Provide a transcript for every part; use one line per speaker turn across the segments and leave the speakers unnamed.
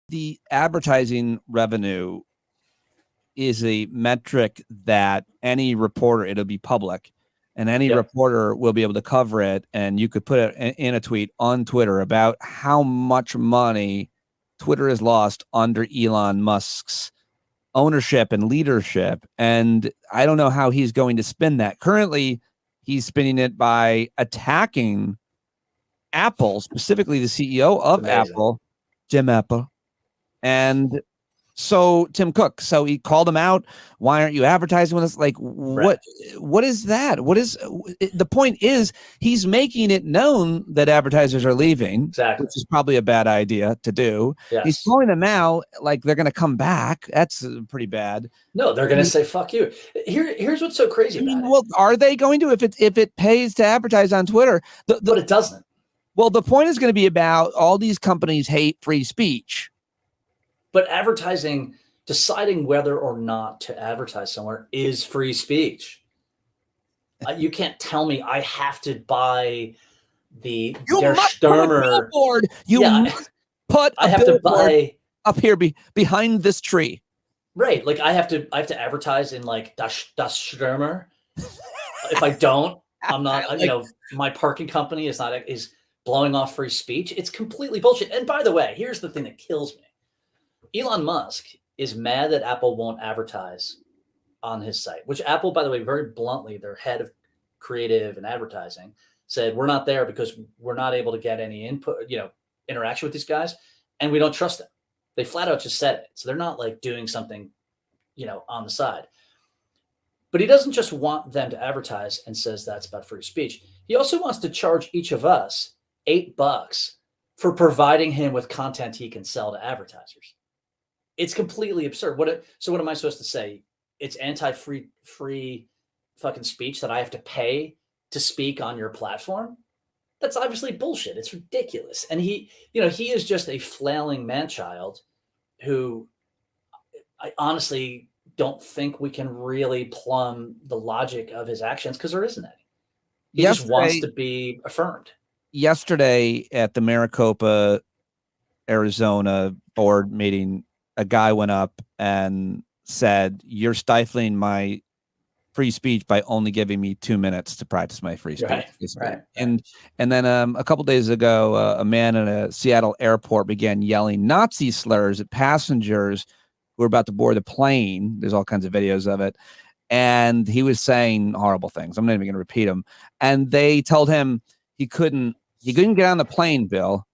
the advertising revenue is a metric that any reporter, it'll be public, and any reporter will be able to cover it. And you could put it in a tweet on Twitter about how much money Twitter has lost under Elon Musk's ownership and leadership. And I don't know how he's going to spin that. Currently, he's spinning it by attacking Apple, specifically the CEO of Apple, Jim Apple, and so Tim Cook. So he called him out. Why aren't you advertising with us? Like, what is that? What is the point? Is he's making it known that advertisers are leaving, which is probably a bad idea to do.
Yes.
He's calling them out like they're going to come back. That's pretty bad.
No, they're going to say "fuck you." Here's what's so crazy about it.
Well, are they going to if it pays to advertise on Twitter?
But it doesn't.
Well, the point is going to be about all these companies hate free speech.
But advertising, deciding whether or not to advertise somewhere is free speech. You can't tell me I have to buy the Der Stürmer
billboard. You must put
I have to buy
up here behind this tree.
Right. Like I have to advertise in like Das Stürmer. If I don't, I'm not, my parking company is blowing off free speech. It's completely bullshit. And by the way, here's the thing that kills me. Elon Musk is mad that Apple won't advertise on his site, which Apple, by the way, very bluntly, their head of creative and advertising said, we're not there because we're not able to get any input, interaction with these guys. And we don't trust them. They flat out just said it. So they're not like doing something, on the side. But he doesn't just want them to advertise and says that's about free speech. He also wants to charge each of us $8 for providing him with content he can sell to advertisers. It's completely absurd. So what am I supposed to say? It's anti-free fucking speech that I have to pay to speak on your platform? That's obviously bullshit. It's ridiculous. And he is just a flailing man-child who I honestly don't think we can really plumb the logic of his actions because there isn't any. He just wants to be affirmed.
Yesterday at the Maricopa, Arizona board meeting, a guy went up and said, "You're stifling my free speech by only giving me 2 minutes to practice my free speech."
Right.
And then a couple days ago, a man in a Seattle airport began yelling Nazi slurs at passengers who were about to board the plane. There's all kinds of videos of it. And he was saying horrible things. I'm not even going to repeat them. And they told him he couldn't get on the plane, Bill.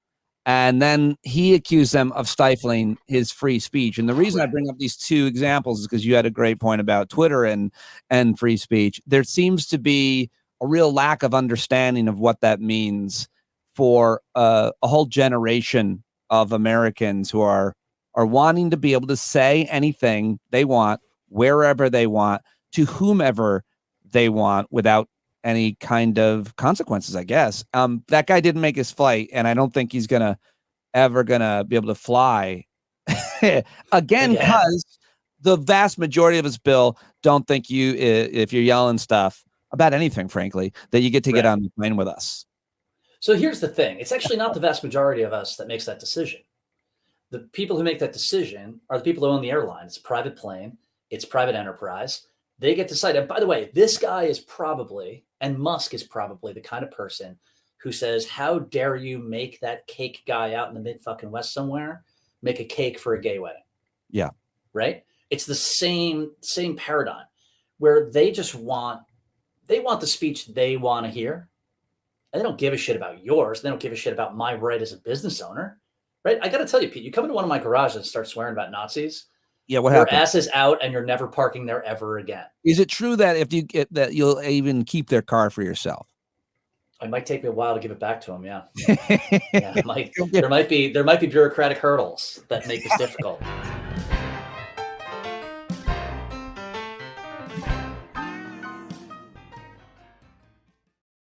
And then he accused them of stifling his free speech. And the reason I bring up these two examples is because you had a great point about Twitter and free speech. There seems to be a real lack of understanding of what that means for a whole generation of Americans who are wanting to be able to say anything they want, wherever they want, to whomever they want, without any kind of consequences, I guess. That guy didn't make his flight, and I don't think he's ever gonna be able to fly again, because the vast majority of us, Bill, don't think if you're yelling stuff about anything, frankly, that you get to get on the plane with us.
So here's the thing. It's actually not the vast majority of us that makes that decision. The people who make that decision are the people who own the airline. It's a private plane. It's private enterprise. They get to decide. And by the way, this guy is probably, and Musk is probably the kind of person who says, how dare you make that cake guy out in the mid-fucking West somewhere make a cake for a gay wedding?
Yeah.
Right? It's the same paradigm where they want the speech they want to hear. And they don't give a shit about yours. They don't give a shit about my right as a business owner. Right? I got to tell you, Pete, you come into one of my garages and start swearing about Nazis.
Yeah, what
your
happened?
ass is out and you're never parking there ever again.
Is it true that if you get that, you'll even keep their car for yourself?
It might take me a while to give it back to them. Yeah, there might be bureaucratic hurdles that make this difficult.